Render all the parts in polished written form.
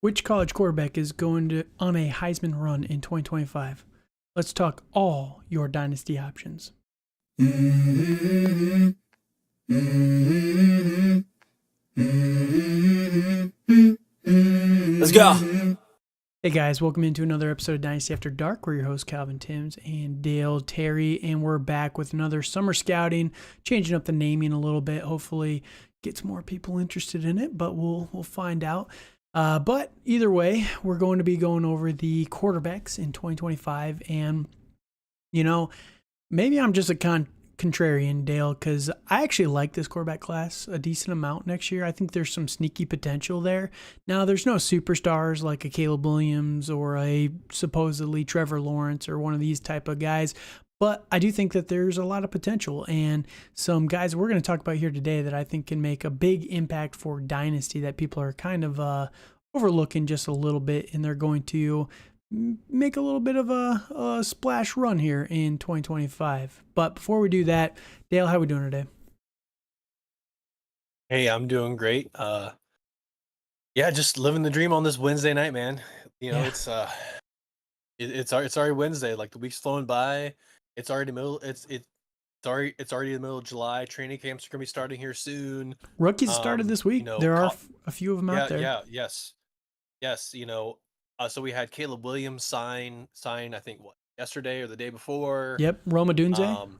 Which college quarterback is going to on a Heisman run in 2025? Let's talk all your dynasty options. Let's go. Hey guys, welcome into another episode of Dynasty After Dark. We're your hosts Calvin Timms and Dale Terry, and we're back with another summer scouting, changing up the naming a little bit. Hopefully, gets more people interested in it, but we'll find out. But either way, we're going to be going over the quarterbacks in 2025, and maybe I'm just a contrarian, Dale, because I actually like this quarterback class a decent amount next year. I think there's some sneaky potential there. Now, there's no superstars like a Caleb Williams or a supposedly Trevor Lawrence or one of these type of guys, but I do think that there's a lot of potential and some guys we're going to talk about here today that I think can make a big impact for Dynasty that people are kind of overlooking just a little bit, and they're going to make a little bit of a splash run here in 2025. But before we do that, Dale, how are we doing today? Hey, I'm doing great. Yeah, just living the dream on this Wednesday night, man. Yeah. It's already Wednesday. Like the week's flowing by. It's already the middle of July. Training camps are gonna be starting here soon. Rookies started this week. There are a few of them out there. Yes. So we had Caleb Williams sign. I think yesterday or the day before. Yep, Roma Dunze.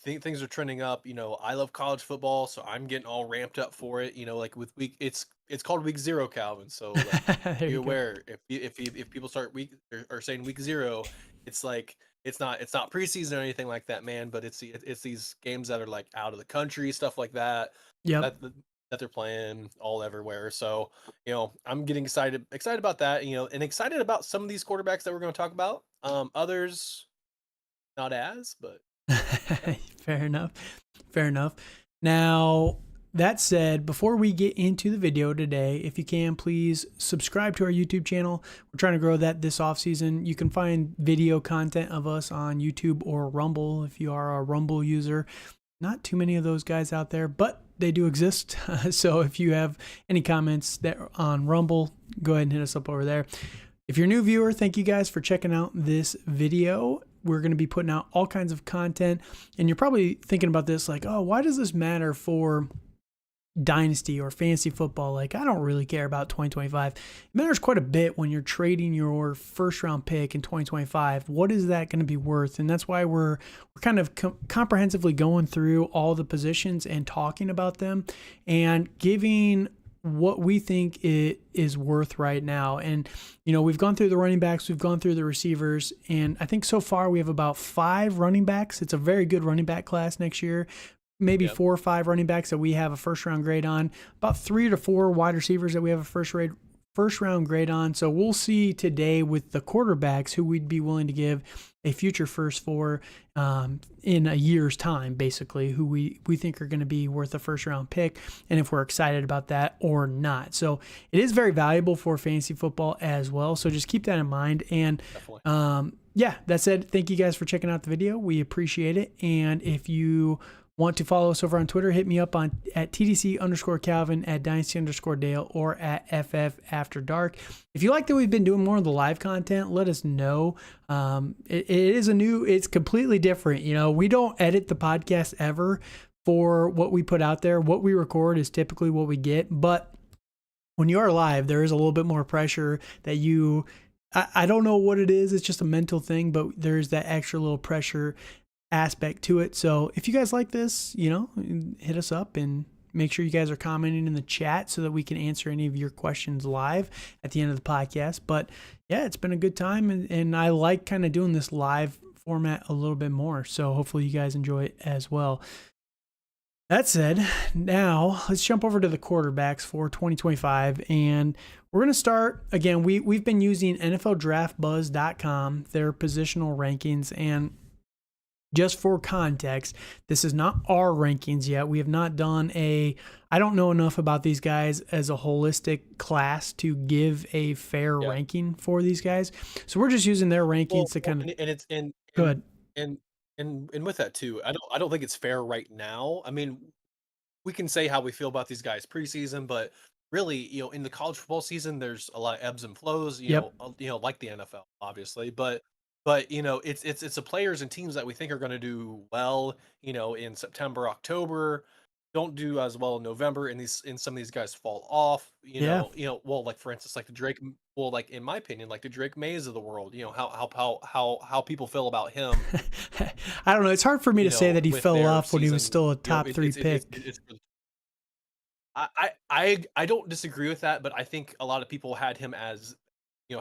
Things are trending up. I love college football, so I'm getting all ramped up for it. Like with it's called week 0, Calvin. So like, be aware if people start week or saying week 0, it's like it's not preseason or anything like that, man. But it's these games that are like out of the country, stuff like that. Yep. That they're playing all everywhere. So I'm getting excited about that. And excited about some of these quarterbacks that we're going to talk about. Others not as, but. Fair enough. Now, that said, before we get into the video today, if you can, please subscribe to our YouTube channel. We're trying to grow that this offseason. You can find video content of us on YouTube or Rumble if you are a Rumble user. Not too many of those guys out there, but they do exist. So if you have any comments that are on Rumble, go ahead and hit us up over there. If you're a new viewer, thank you guys for checking out this video. We're going to be putting out all kinds of content, and you're probably thinking about this like, oh, why does this matter for Dynasty or fantasy football? Like, I don't really care about 2025. It matters quite a bit when you're trading your first round pick in 2025. What is that going to be worth? And that's why we're kind of comprehensively going through all the positions and talking about them and giving what we think it is worth right now. And, we've gone through the running backs, we've gone through the receivers, and I think so far we have about 5 running backs. It's a very good running back class next year. Maybe 4 or 5 running backs that we have a first round grade on, about 3 to 4 wide receivers that we have a first round grade on. So we'll see today with the quarterbacks who we'd be willing to give a future first for in a year's time, basically, who we think are going to be worth a first round pick, and if we're excited about that or not. So it is very valuable for fantasy football as well. So just keep that in mind. And that said, thank you guys for checking out the video. We appreciate it. And if you want to follow us over on Twitter, hit me up at TDC_Calvin, at Dynasty_Dale, or at FF After Dark. If you like that we've been doing more of the live content, let us know. It's completely different. We don't edit the podcast ever for what we put out there. What we record is typically what we get. But when you are live, there is a little bit more pressure that I don't know what it is. It's just a mental thing, but there's that extra little pressure aspect to it. So if you guys like this, hit us up and make sure you guys are commenting in the chat so that we can answer any of your questions live at the end of the podcast. But yeah, it's been a good time, and I like kind of doing this live format a little bit more. So hopefully you guys enjoy it as well. That said, now let's jump over to the quarterbacks for 2025, and we're going to start again. We've been using NFLDraftBuzz.com, their positional rankings, and just for context, this is not our rankings yet. We have not done I don't know enough about these guys as a holistic class to give a fair ranking for these guys. So we're just using their rankings to kind of. And it's Go ahead. And with that too, I don't think it's fair right now. I mean, we can say how we feel about these guys preseason, but really, in the college football season, there's a lot of ebbs and flows, Yep. like the NFL, obviously, it's the players and teams that we think are going to do well, in September, October, don't do as well in November, and some of these guys fall off, Yeah. well, like for instance, like well, like in my opinion, like the Drake Mays of the world, how people feel about him, I don't know. It's hard for me to say that he with fell their off when he was season, still a top three pick. it's I don't disagree with that, but I think a lot of people had him as,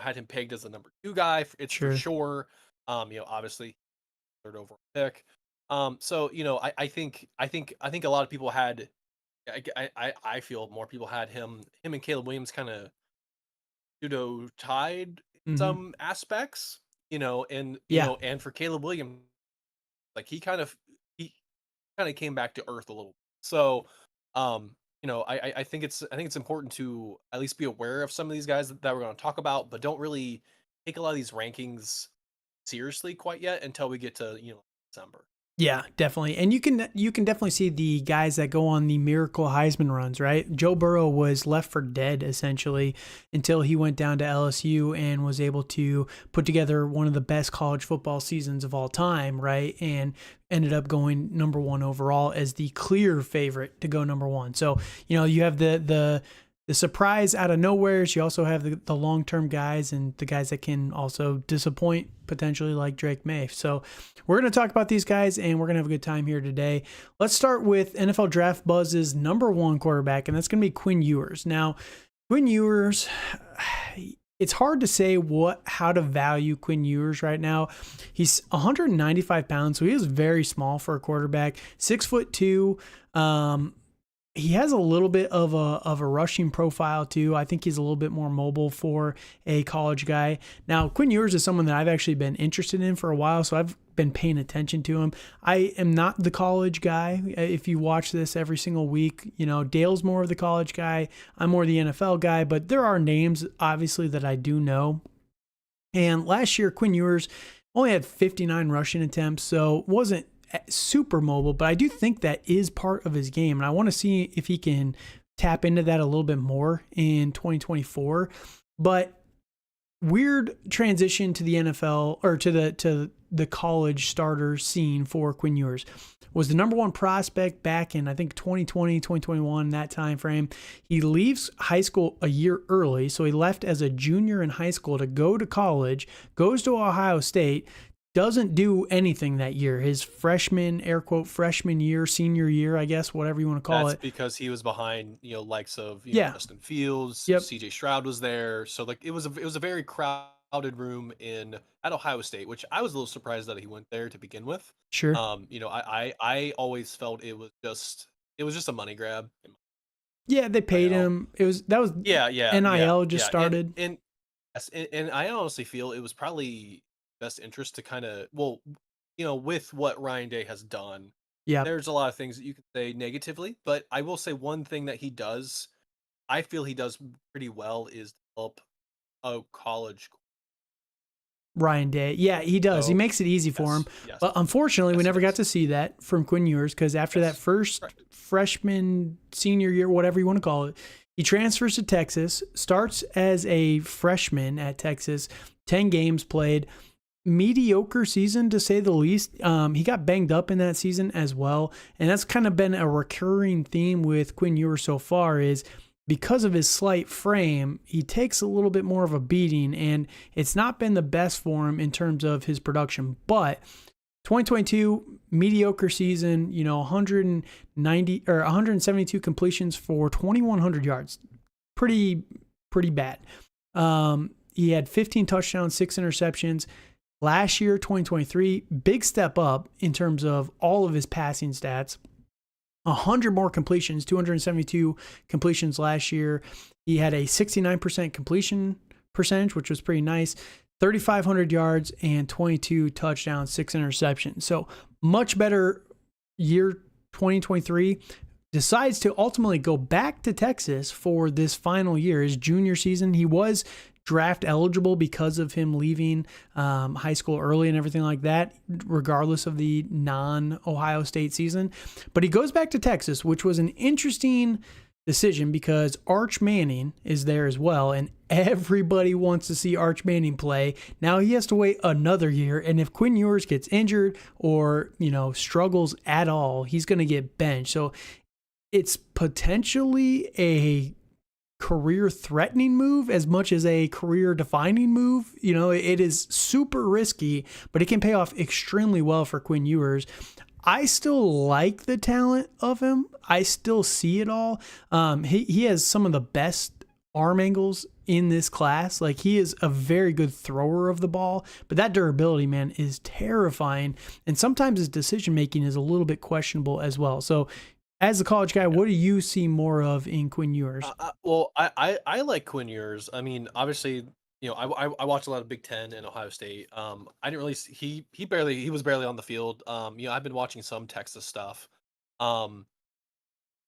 had him pegged as the number 2 guy. It's for Sure. sure. Obviously third overall pick. So I think a lot of people had. I feel more people had him and Caleb Williams kind of pseudo tied in Hmm. some aspects. And Yeah. and for Caleb Williams, like he kind of came back to earth a little. So, I think it's important to at least be aware of some of these guys that we're going to talk about, but don't really take a lot of these rankings seriously quite yet until we get to December. Yeah, definitely. And you can definitely see the guys that go on the miracle Heisman runs, right? Joe Burrow was left for dead essentially until he went down to LSU and was able to put together one of the best college football seasons of all time, right? And ended up going number 1 overall as the clear favorite to go number 1. So, you have the surprise out of nowheres. You also have the long-term guys and the guys that can also disappoint potentially, like Drake May. So we're going to talk about these guys and we're going to have a good time here today. Let's start with NFL Draft Buzz's number 1 quarterback, and that's going to be Quinn Ewers. Now, Quinn Ewers, it's hard to say how to value Quinn Ewers right now. He's 195 pounds, so he is very small for a quarterback. 6'2". He has a little bit of a rushing profile too. I think he's a little bit more mobile for a college guy. Now, Quinn Ewers is someone that I've actually been interested in for a while, so I've been paying attention to him. I am not the college guy. If you watch this every single week, Dale's more of the college guy. I'm more the NFL guy, but there are names obviously that I do know. And last year, Quinn Ewers only had 59 rushing attempts, so wasn't super mobile, but I do think that is part of his game. And I want to see if he can tap into that a little bit more in 2024. But weird transition to the NFL or to the college starter scene for Quinn Ewers. Was the number 1 prospect back in, I think, 2020, 2021, that time frame. He leaves high school a year early, so he left as a junior in high school to go to college, goes to Ohio State, doesn't do anything that year. His freshman, air quote, freshman year, senior year, I guess, whatever you want to call That's it. because he was behind, likes of Yeah. Justin Fields, Yep. CJ Stroud was there. So like it was a very crowded room at Ohio State, which I was a little surprised that he went there to begin with. Sure. I always felt it was just a money grab. Yeah, they paid him. That was Yeah, yeah, yeah, NIL just yeah. started. And yes, and I honestly feel it was probably best interest to kind of, well, with what Ryan Day has done, Yeah. there's a lot of things that you can say negatively, but I will say one thing that I feel he does pretty well is develop a college. Ryan Day. Yeah, he does. He So makes it easy for him. yes, But unfortunately, we yes, he never got does. to see that from Quinn Ewers because after that Yes, first correct. freshman, senior year, whatever you want to call it, he transfers to Texas, starts as a freshman at Texas, 10 games played, mediocre season to say the least. He got banged up in that season as well. And that's kind of been a recurring theme with Quinn Ewers so far is because of his slight frame, he takes a little bit more of a beating, and it's not been the best for him in terms of his production. But 2022, mediocre season, 190 or 172 completions for 2,100 yards. Pretty bad. He had 15 touchdowns, 6 interceptions. Last year, 2023, big step up in terms of all of his passing stats. 100 more completions, 272 completions last year. He had a 69% completion percentage, which was pretty nice. 3,500 yards and 22 touchdowns, 6 interceptions. So much better year 2023. Decides to ultimately go back to Texas for this final year, his junior season. He was draft eligible because of him leaving high school early and everything like that, regardless of the non-Ohio State season. But he goes back to Texas, which was an interesting decision because Arch Manning is there as well, and everybody wants to see Arch Manning play. Now he has to wait another year, and if Quinn Ewers gets injured or, struggles at all, he's going to get benched. So it's potentially a career-threatening move as much as a career-defining move. It is super risky, but it can pay off extremely well for Quinn Ewers. I still like the talent of him. I still see it all. He has some of the best arm angles in this class. Like, he is a very good thrower of the ball, but that durability, man, is terrifying. And sometimes his decision-making is a little bit questionable as well. So as a college guy, what do you see more of in Quinn Ewers? Well, I like Quinn Ewers. I mean, obviously, I watched a lot of Big Ten and Ohio State. I didn't really he was barely on the field. I've been watching some Texas stuff. Um,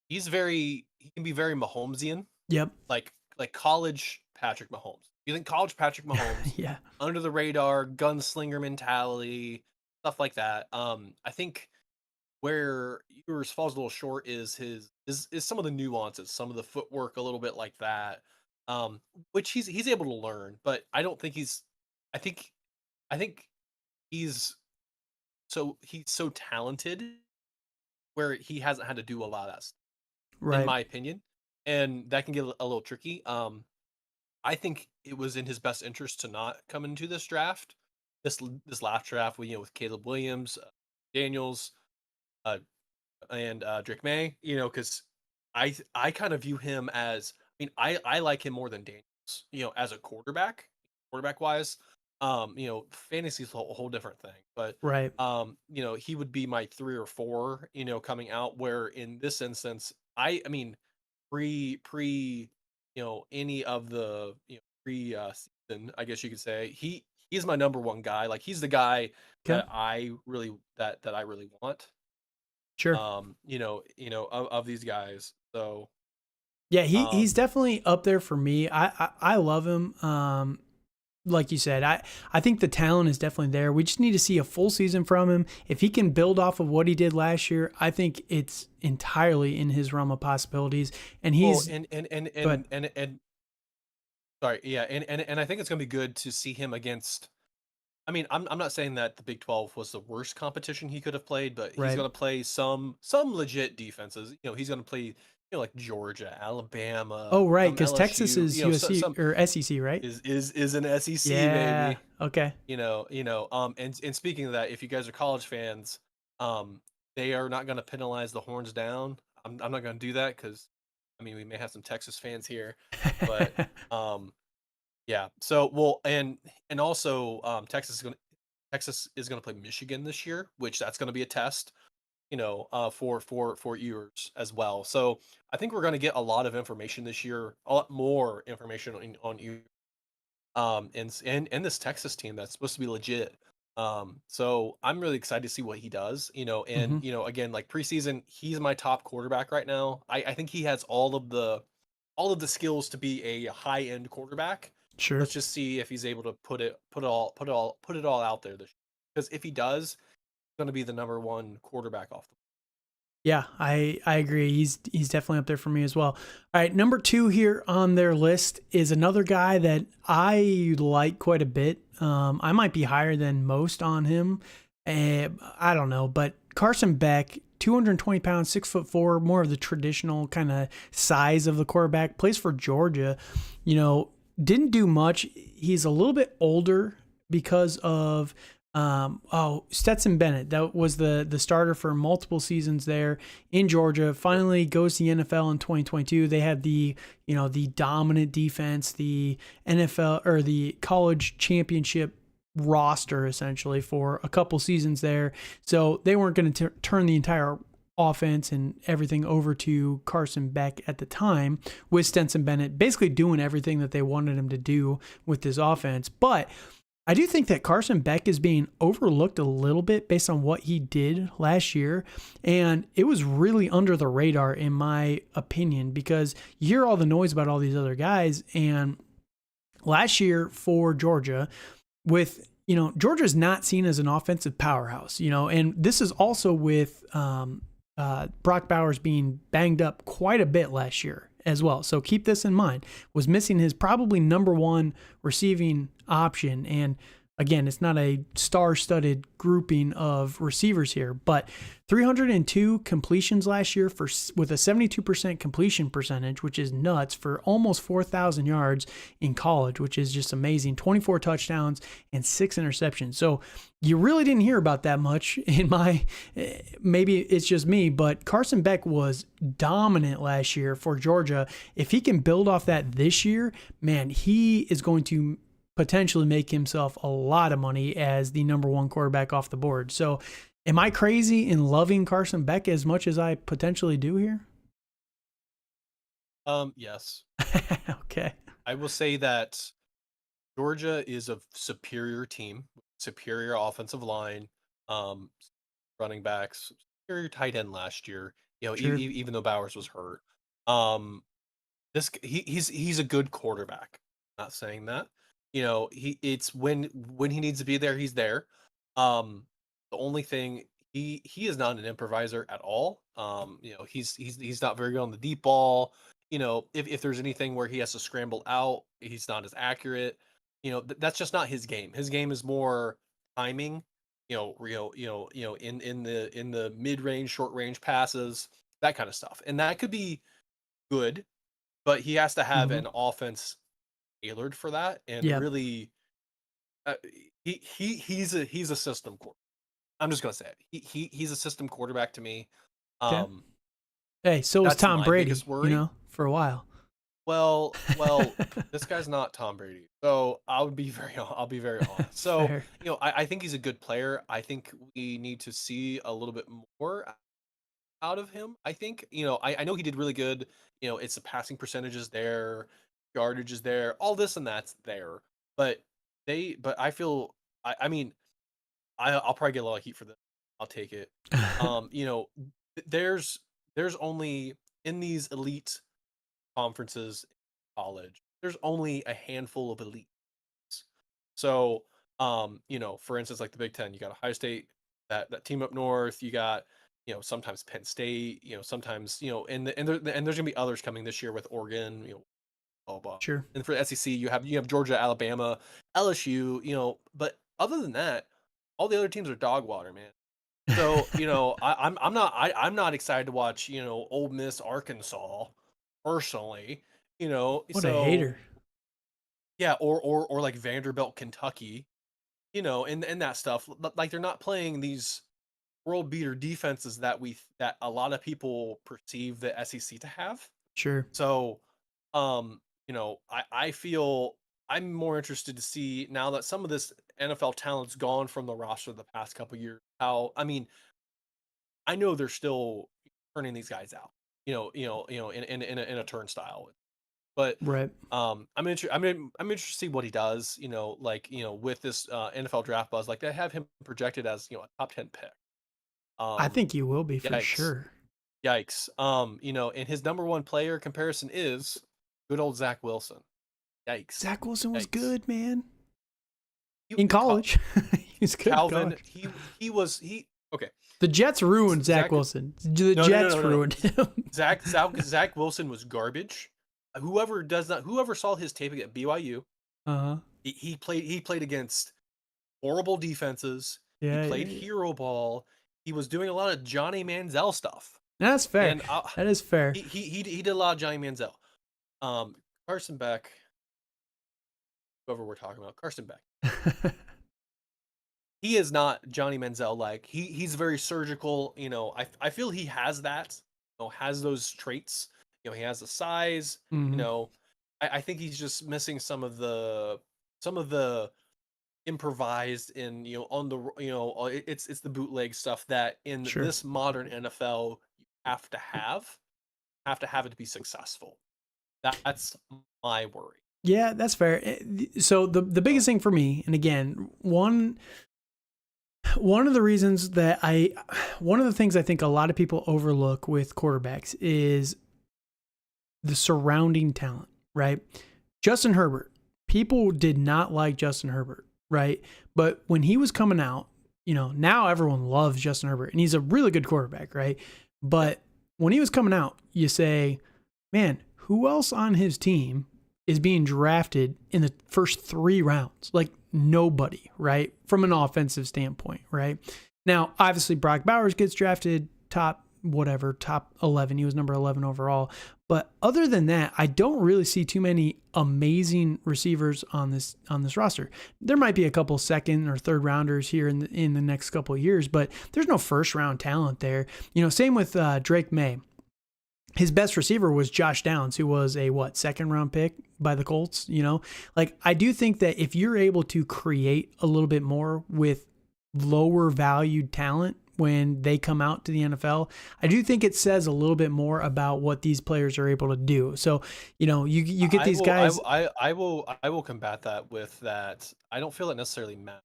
he can be very Mahomesian, Yep. like college Patrick Mahomes. You think college Patrick Mahomes, Yeah. under the radar, gunslinger mentality, stuff like that. I think where Ewers falls a little short is some of the nuances, some of the footwork, a little bit like that, which he's able to learn. But I don't think he's. I think he's he's so talented where he hasn't had to do a lot of that, in Right. my opinion, and that can get a little tricky. I think it was in his best interest to not come into this draft, this last draft with Caleb Williams, Daniels, uh, and Drake May, because I kind of view him as, I like him more than Daniels, as a quarterback wise. Fantasy is a whole different thing, but Right. he would be my 3 or 4, coming out, where in this instance, I mean, pre any of the pre season, I guess you could say, he's my number one guy. Like, he's the guy Okay. that I really want, Sure. of these guys. So Yeah, he's definitely up there for me. I love him. Like you said, I think the talent is definitely there. We just need to see a full season from him. If he can build off of what he did last year, I think it's entirely in his realm of possibilities. And he's and sorry, yeah, and I think it's gonna be good to see him against. I mean, I'm not saying that the Big 12 was the worst competition he could have played, but he's right. gonna play some legit defenses. He's gonna play like Georgia, Alabama. Oh, right, because LSU, Texas is USC or SEC, right? Is an SEC, Yeah. baby. Okay. And speaking of that, if you guys are college fans, they are not gonna penalize the horns down. I'm not gonna do that because, we may have some Texas fans here, but yeah. So, well, and also, Texas is gonna play Michigan this year, which that's gonna be a test, for years as well. So I think we're gonna get a lot of information this year, a lot more information on you, and this Texas team that's supposed to be legit. So I'm really excited to see what he does, and hmm again, like preseason, he's my top quarterback right now. I think he has all of the skills to be a high end quarterback. Sure. Let's just see if he's able to put it all out there this year. Because if he does, he's going to be the number one quarterback off the. Yeah, I agree. He's definitely up there for me as well. All right, number 2 here on their list is another guy that I like quite a bit. I might be higher than most on him. I don't know, but Carson Beck, 220 pounds, 6'4", more of the traditional kind of size of the quarterback, plays for Georgia. Didn't do much. He's a little bit older because of Stetson Bennett. That was the starter for multiple seasons there in Georgia. Finally goes to the NFL in 2022. They had the dominant defense, the NFL or the college championship roster essentially for a couple seasons there. So they weren't going to turn the entire offense and everything over to Carson Beck at the time, with Stetson Bennett basically doing everything that they wanted him to do with this offense. But I do think that Carson Beck is being overlooked a little bit based on what he did last year. And it was really under the radar, in my opinion, because you hear all the noise about all these other guys. And last year for Georgia, with, Georgia's not seen as an offensive powerhouse, and this is also with Brock Bowers being banged up quite a bit last year as well. So keep this in mind. Was missing his probably number one receiving option. And again, it's not a star-studded grouping of receivers here, but 302 completions last year with a 72% completion percentage, which is nuts, for almost 4,000 yards in college, which is just amazing. 24 touchdowns and 6 interceptions. So you really didn't hear about that much in maybe it's just me, but Carson Beck was dominant last year for Georgia. If he can build off that this year, man, he is going to potentially make himself a lot of money as the number one quarterback off the board. So am I crazy in loving Carson Beck as much as I potentially do here? Yes. Okay. I will say that Georgia is a superior team, superior offensive line, running backs, superior tight end last year. Sure. Even though Bowers was hurt, he's a good quarterback. Not saying that. It's when he needs to be there, he's there. The only thing, he is not an improviser at all. He's not very good on the deep ball. If there's anything where he has to scramble out, he's not as accurate. That's just not his game. His game is more timing. In the mid range, short range passes, that kind of stuff, and that could be good, but he has to have an offense tailored for that, and really, he's a system quarterback. I'm just gonna say it. He's a system quarterback to me. Hey, so was Tom Brady, for a while. Well, this guy's not Tom Brady, so I'll be very honest. So, I think he's a good player. I think we need to see a little bit more out of him. I think, I know he did really good. It's the passing percentages there, yardage is there, all this and that's there. But I feel, I mean, I'll probably get a lot of heat for this. I'll take it. There's only, in these elite conferences in college, there's only a handful of elites. So, for instance, like the Big Ten, you got Ohio State, that team up north. You got, sometimes Penn State. Sometimes, and there's gonna be others coming this year with Oregon. Blah blah. Sure. And for the SEC, you have Georgia, Alabama, LSU. But other than that, all the other teams are dog water, man. So, I'm not excited to watch, Ole Miss, Arkansas, personally. What a hater. Yeah, or like Vanderbilt, Kentucky, and that stuff. Like, they're not playing these world beater defenses that a lot people perceive the SEC to have. Sure. So, I feel I'm more interested to see, now that some of this NFL talent's gone from the roster the past couple of years, I know they're still turning these guys out, in a turnstile. But right. I'm interested to see what he does, with this NFL draft buzz. Like, they have him projected as, a top 10 pick. I think he will be, for sure. Yikes. And his number one player comparison is good old Zach Wilson. Yikes. Zach Wilson was good, man. In college. He was good. Calvin, okay. The Jets ruined Zach Wilson. The Jets ruined him. Zach Wilson was garbage. Whoever saw his tape at BYU, he played against horrible defenses. Yeah, he played hero ball. He was doing a lot of Johnny Manziel stuff. That's fair. And, that is fair. He did a lot of Johnny Manziel. Carson Beck, whoever we're talking about, Carson Beck. He is not Johnny Manziel. Like, he's very surgical. I feel he has that. Has those traits. He has the size. I think he's just missing some of the improvised and on the it's the bootleg stuff that in this modern NFL you have to have it to be successful. That's my worry. Yeah, that's fair. So the biggest thing for me, and again, one of the reasons that one of the things I think a lot of people overlook with quarterbacks is the surrounding talent, right? Justin Herbert. People did not like Justin Herbert, right? But when he was coming out, now everyone loves Justin Herbert, and he's a really good quarterback, right? But when he was coming out, you say, man, who else on his team is being drafted in the first 3 rounds? Like nobody, right? From an offensive standpoint, right? Now, obviously, Brock Bowers gets drafted top 11. He was number 11 overall. But other than that, I don't really see too many amazing receivers on this roster. There might be a couple second or third rounders here in the next couple of years, but there's no first round talent there. Same with Drake May. His best receiver was Josh Downs, who was a second round pick by the Colts. Like I do think that if you're able to create a little bit more with lower valued talent when they come out to the NFL, I do think it says a little bit more about what these players are able to do. So, you get these guys. I will combat that with that. I don't feel it necessarily matters.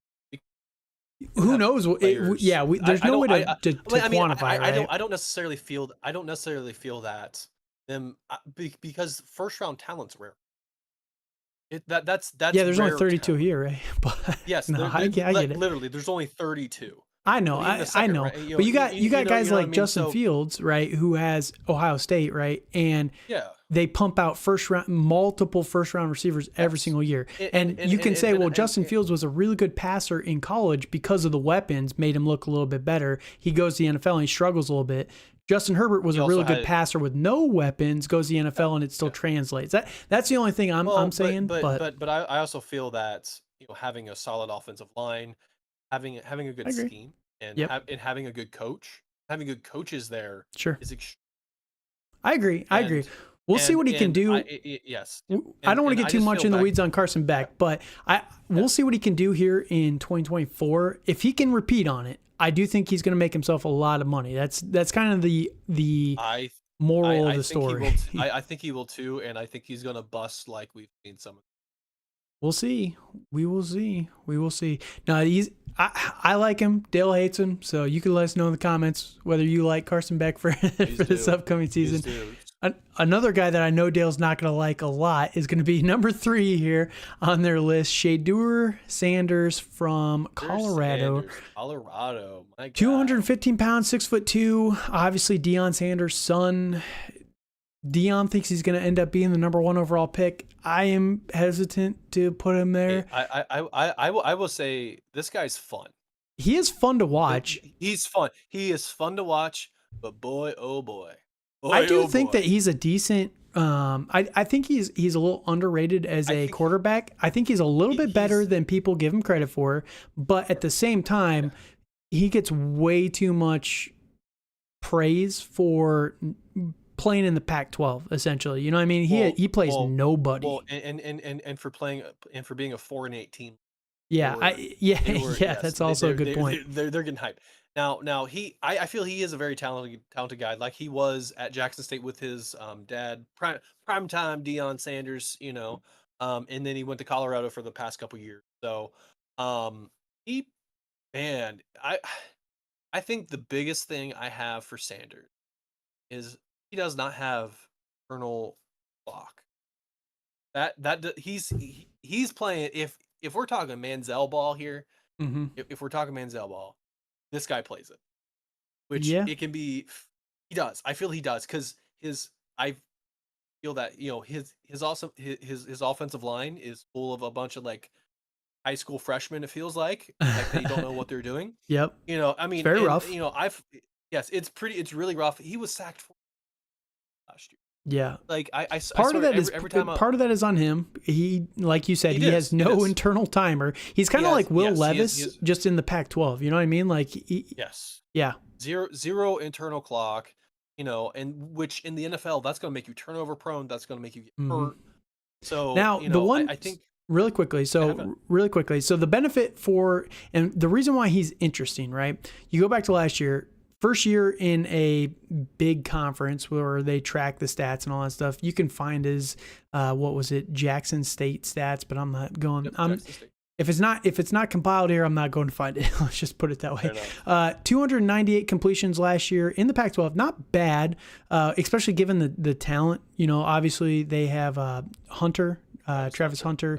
Who knows? There's no way to quantify. Right? I don't necessarily feel that them because first round talent's rare. That's there's only 32 here, right? But yes, no, I get it. Literally, there's only 32. I know, I know, but you got guys like Justin Fields, right, who has Ohio State, right, and they pump out multiple first round receivers every single year, and you can say, well, Justin Fields was a really good passer in college because of the weapons, made him look a little bit better. He goes to the NFL and he struggles a little bit. Justin Herbert was a really good passer with no weapons, goes to the NFL and it still translates. That's the only thing I'm saying. But I also feel that having a solid offensive line, having a good scheme, and having a good coach, having good coaches there, is extreme. I agree. We'll see what he can do. I don't want to get too much in the weeds on Carson Beck, but we'll see what he can do here in 2024. If he can repeat on it, I do think he's going to make himself a lot of money. That's kind of the moral of the story. I think he will too, and I think he's going to bust like we've seen some. We'll see. We will see. Now, I like him. Dale hates him. So you can let us know in the comments whether you like Carson Beck for this upcoming season. Another guy that I know Dale's not going to like a lot is going to be number 3 here on their list, Shedeur Sanders from Colorado. Colorado, my God. 215 pounds, 6'2". Obviously, Deion Sanders' son. Deion thinks he's going to end up being the number 1 overall pick. I am hesitant to put him there. I will say this guy's fun. He is fun to watch. He's fun. He is fun to watch, but boy, oh boy. I do think that he's a decent. I think he's a little underrated as a quarterback. I think he's a little bit better than people give him credit for, but at the same time, he gets way too much praise for playing in the Pac-12. Essentially, you know what I mean? He plays nobody. Well, and for playing and for being a 4-8 team. Yeah, that's also a good point. They're getting hyped. Now I feel he is a very talented guy, like he was at Jackson State with his dad, primetime Deion Sanders, and then he went to Colorado for the past couple years. So, I think the biggest thing I have for Sanders is he does not have internal block. He's playing. If we're talking Manziel ball here, if we're talking Manziel ball, this guy plays it, which it can be. He does. I feel he does because I feel that his offensive line is full of a bunch of like high school freshmen. It feels like they don't know what they're doing. Yep. I mean, it's very rough. It's really rough. He was sacked last year. Yeah. Like I part of that is part of that is on him. He, like you said, he has no internal timer. He's kind of like Will Levis, just in the Pac-12. You know what I mean? Like zero internal clock. And which in the NFL, that's going to make you turnover prone. That's going to make you get hurt. So now I think really quickly. So the benefit and the reason why he's interesting, right? You go back to last year. First year in a big conference where they track the stats and all that stuff, you can find his Jackson State stats, but I'm not going. If it's not compiled here, I'm not going to find it. Let's just put it that way. 298 completions last year in the Pac-12, not bad, especially given the talent. Obviously they have Hunter, Travis Hunter.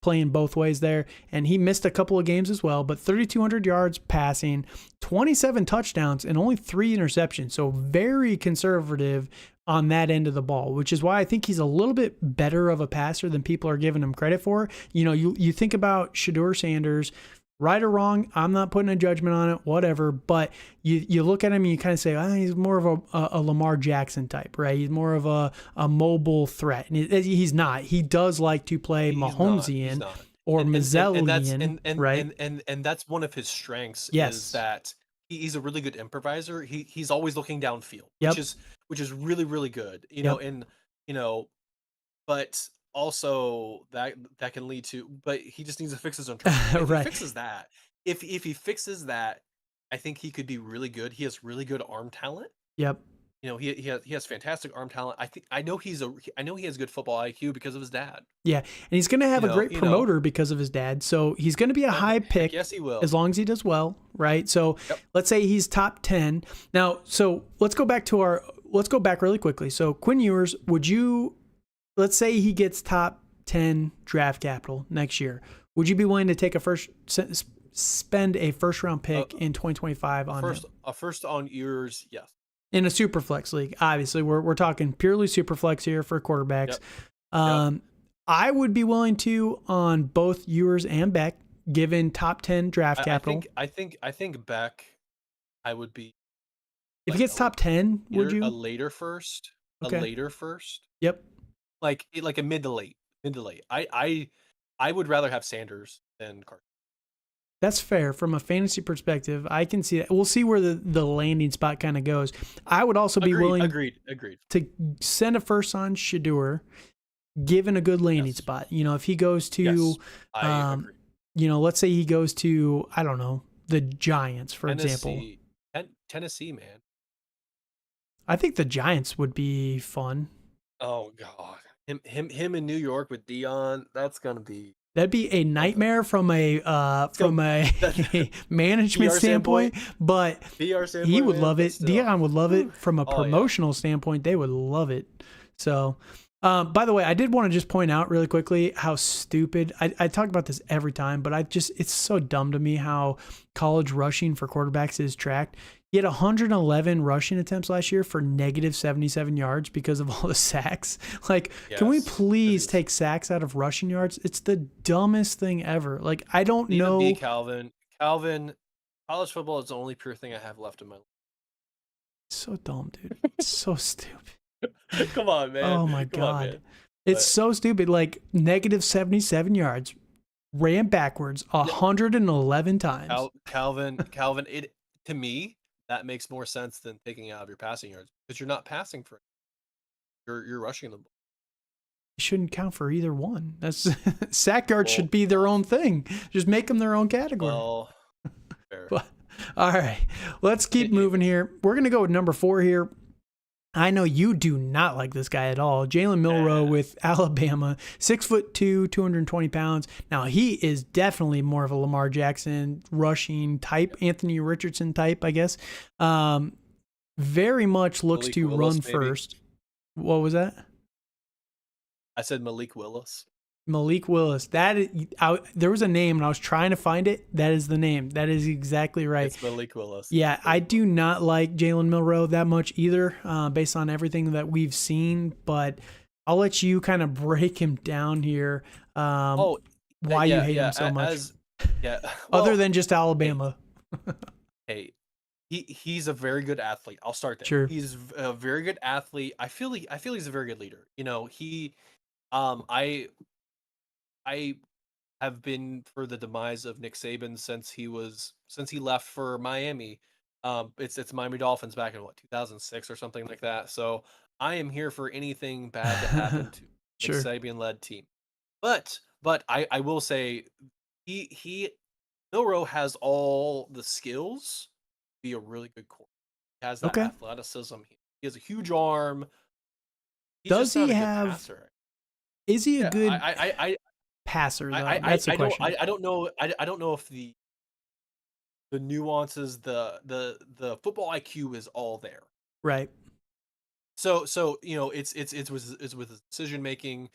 playing both ways there, and he missed a couple of games as well, but 3,200 yards passing, 27 touchdowns, and only 3 interceptions. So very conservative on that end of the ball, which is why I think he's a little bit better of a passer than people are giving him credit for. You know, you think about Shedeur Sanders, right or wrong, I'm not putting a judgment on it, whatever, but you look at him and you kind of say, he's more of a Lamar Jackson type, right? He's more of a mobile threat. And he's not. He does like to play Mahomesian or Mazzellian, right? And that's one of his strengths, yes. is that he's a really good improviser. He's always looking downfield, yep. which is really, really good, you know, and, you know, but also that can lead to, but he just needs to fix his own if right. he fixes that, if he fixes that, I think he could be really good. He has really good arm talent. Yep. You know, he has fantastic arm talent. I know he has good football IQ because of his dad. Yeah, and he's going to have a great promoter because of his dad. So he's going to be a high pick. Yes, he will. As long as he does well, right? So let's say he's top 10. Now, so let's go back really quickly. So Quinn Ewers, let's say he gets top 10 draft capital next year. Would you be willing to take spend a first round pick in 2025 on him? A first on Ewers, yes. In a super flex league, obviously we're talking purely super flex here for quarterbacks. I would be willing to on both Ewers and Beck, given top 10 draft capital. I think Beck, I would be. If he gets top 10, would you? A later first. Okay. A later first. Yep. Like a mid to late. I would rather have Sanders than Carson. That's fair. From a fantasy perspective, I can see that. We'll see where the landing spot kind of goes. I would also be willing agreed to send a first on Shedeur, given a good landing spot. You know, if he goes to, you know, let's say he goes to, I don't know, the Giants, for example. Tennessee, man. I think the Giants would be fun. Oh God, him in New York with Dion, that'd be a nightmare from a management standpoint, but he would love it. Dion would love it from a promotional standpoint. They would love it. So, by the way, I did want to just point out really quickly how stupid I talk about this every time, but it's so dumb to me how college rushing for quarterbacks is tracked. He had 111 rushing attempts last year for negative 77 yards because of all the sacks. Like, can we please take sacks out of rushing yards? It's the dumbest thing ever. Like, I don't know. Calvin, college football is the only pure thing I have left in my life. So dumb, dude. It's so stupid. Come on, man. Oh my God. It's so stupid. Like, negative 77 yards, ran backwards 111 times. Calvin, to me, that makes more sense than taking out of your passing yards because you're not passing for it. You're rushing them. It shouldn't count for either one. That's sack yards should be their own thing. Just make them their own category. Well, fair. But, all right, let's keep moving here. We're gonna go with number 4 here. I know you do not like this guy at all. Jalen Milroe with Alabama, 6'2", 220 pounds. Now, he is definitely more of a Lamar Jackson rushing type, Anthony Richardson type, I guess. Very much looks Malik to Willis, run first. What was that? I said Malik Willis. Malik Willis. There was a name and I was trying to find it. That is the name. That is exactly right. It's Malik Willis. Yeah, I do not like Jalen Milroe that much either, based on everything that we've seen. But I'll let you kind of break him down here. Why you hate him so much? Other than just Alabama. Hey, he's a very good athlete. I'll start there. Sure. He's a very good athlete. I feel he's a very good leader. You know, I have been for the demise of Nick Saban since he left for Miami. It's Miami Dolphins back in 2006 or something like that. So I am here for anything bad to happen to Nick Saban led team. But I will say Milroe has all the skills to be a really good quarterback. He has that athleticism. He has a huge arm. Does he have? Is he a good passer? Though? That's the question. I don't know. I don't know if the nuances, the football IQ is all there. Right. So you know, it's with his decision making.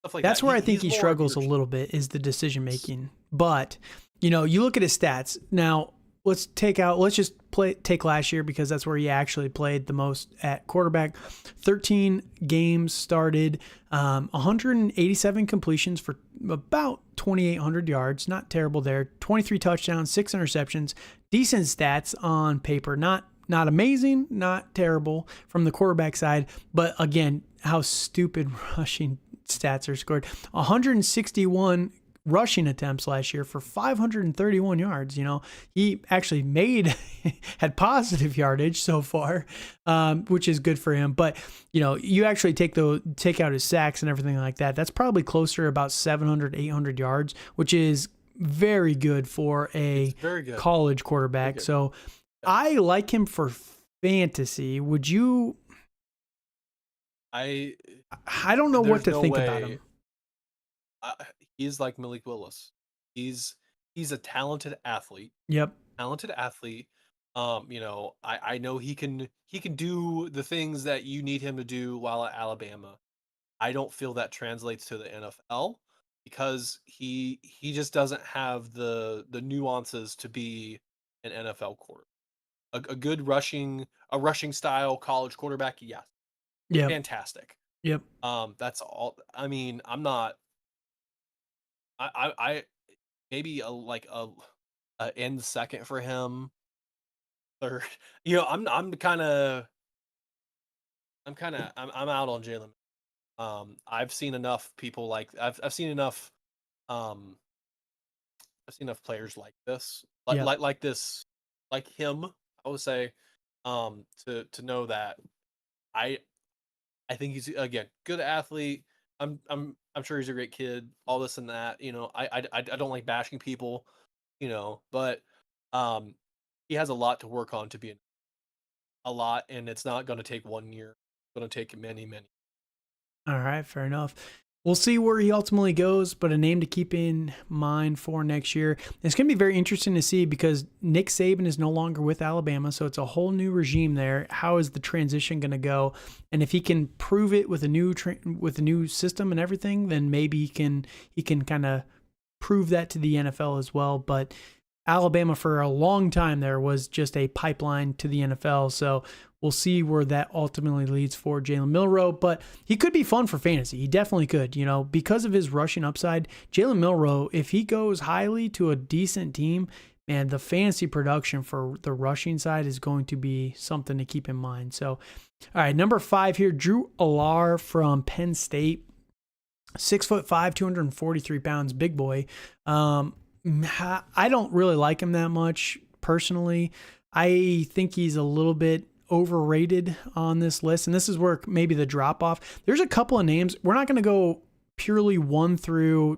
stuff like that. That's where I think He's he more struggles a leadership. little bit is the decision making. But, you look at his stats. Now, let's just take last year because that's where he actually played the most at quarterback. 13 games started, 187 completions for about 2,800 yards. Not terrible there. 23 touchdowns, 6 interceptions. Decent stats on paper. Not amazing, not terrible from the quarterback side. But again, how stupid rushing stats are scored. 161 rushing attempts last year for 531 yards. He actually had positive yardage so far, which is good for him. But, you actually take out his sacks and everything like that. That's probably closer about 700, 800 yards, which is very good for a very good college quarterback. So yeah. I like him for fantasy. Would you? I don't know what to no think way. about him. He's like Malik Willis. He's a talented athlete. Yep. Talented athlete. I know he can do the things that you need him to do while at Alabama. I don't feel that translates to the NFL because he just doesn't have the nuances to be an NFL quarterback. A good rushing style college quarterback, yes. Yep. Fantastic. Yep. That's all. I mean, I'm not. I maybe a end second for him. Third, I'm out on Jalen. I've seen enough people I've seen enough um players like this, Yep. like this, like him. I would say, to know that I I think he's, again, good athlete. I'm sure he's a great kid. All this and that. I don't like bashing people. But um, he has a lot to work on to be a lot, and it's not going to take 1 year. It's going to take many, many. All right, fair enough. We'll see where he ultimately goes, but a name to keep in mind for next year. It's going to be very interesting to see because Nick Saban is no longer with Alabama, so it's a whole new regime there. How is the transition going to go? And if he can prove it with a new system and everything, then maybe he can kind of prove that to the NFL as well. But Alabama for a long time there was just a pipeline to the NFL. So we'll see where that ultimately leads for Jalen Milroe, but he could be fun for fantasy. He definitely could, because of his rushing upside. Jalen Milroe, if he goes highly to a decent team, man, the fantasy production for the rushing side is going to be something to keep in mind. So, all right, number 5 here, Drew Alar from Penn State. 6'5", 243 pounds, big boy. I don't really like him that much personally. I think he's a little bit overrated on this list, and this is where maybe the drop off. There's a couple of names. We're not going to go purely 1 through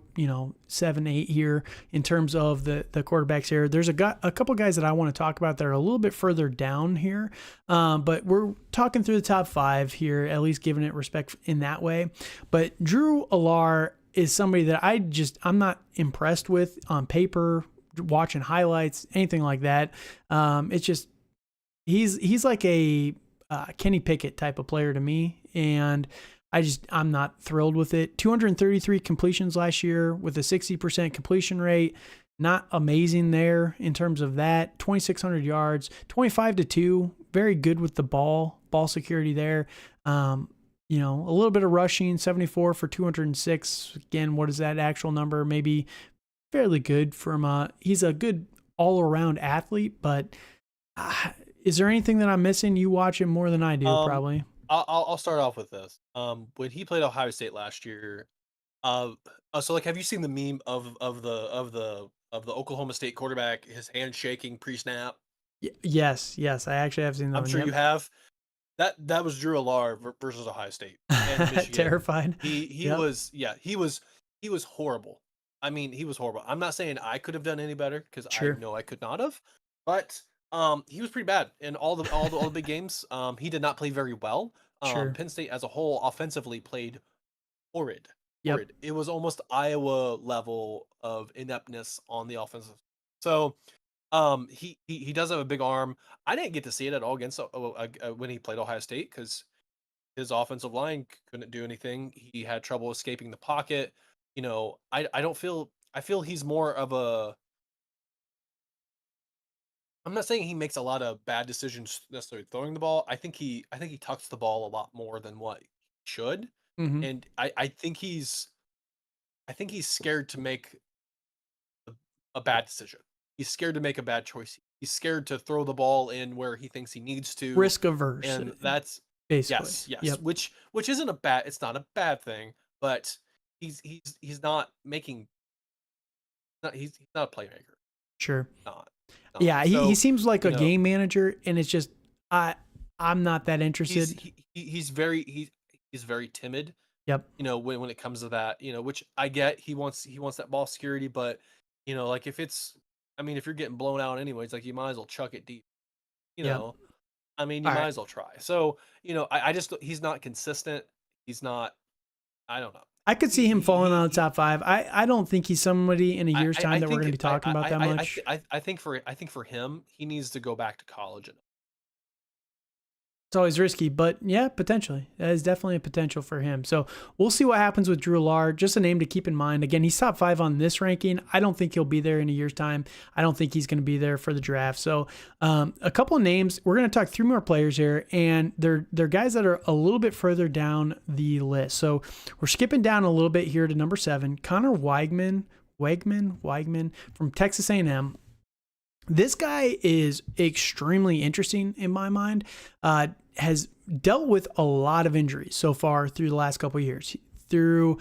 7, 8 here in terms of the quarterbacks here. There's a couple guys that I want to talk about that are a little bit further down here, but we're talking through the top 5 here, at least giving it respect in that way. But Drew Alar is somebody that I'm not impressed with on paper, watching highlights, anything like that. It's just he's like a Kenny Pickett type of player to me, and I'm not thrilled with it. 233 completions last year with a 60% completion rate. Not amazing there in terms of that. 2,600 yards, 25-2, very good with the ball security there. A little bit of rushing, 74 for 206. Again, what is that actual number? Maybe fairly good from he's a good all-around athlete, but is there anything that I'm missing? You watch him more than I do, probably. I'll start off with this. When he played Ohio State last year, so have you seen the meme of the Oklahoma State quarterback, his hand shaking pre-snap? Yes, I actually have seen that. I'm sure you have. That was Drew Alar versus Ohio State and Michigan. Terrified. He was horrible. I mean, he was horrible. I'm not saying I could have done any better because I know I could not have, but he was pretty bad in all the big games. He did not play very well. Penn State as a whole offensively played horrid. Yep. Horrid. It was almost Iowa level of ineptness on the offensive. So he does have a big arm. I didn't get to see it at all against when he played Ohio State because his offensive line couldn't do anything. He had trouble escaping the pocket. I don't feel I feel he's more of a I'm not saying he makes a lot of bad decisions necessarily throwing the ball. I think he tucks the ball a lot more than what he should. Hmm. And I think he's scared to make a, a bad decision. He's scared to make a bad choice. He's scared to throw the ball in where he thinks he needs to. Risk averse, And that's basically. yes, Yep. which isn't a bad it's not a bad thing, but he's not making not he's not a playmaker. Sure. Not. Not. Yeah, he So, seems like you a know, game manager, and it's just I I'm not that he's interested. he, he- he's very timid, Yep. when it comes to that, which I get. He wants that ball security, but like if you're getting blown out anyways, like you might as well chuck it deep, you Yep. know. You All might right. as well try. So, I just he's not consistent. He's not I don't know. I could see him falling out of the He top five. I don't think he's somebody in a year's I time that we're think going to be talking about that much. I think for him, he needs to go back to college. And It's always risky, but yeah, potentially. That is definitely a potential for him. So we'll see what happens with Drew Lard. Just a name to keep in mind. Again, he's top 5 on this ranking. I don't think he'll be there in a year's time. I don't think he's going to be there for the draft. So a couple of names. We're going to talk 3 more players here, and they're guys that are a little bit further down the list. So we're skipping down a little bit here to number 7. Connor Weigman from Texas A&M. This guy is extremely interesting in my mind. Has dealt with a lot of injuries so far through the last couple of years. Through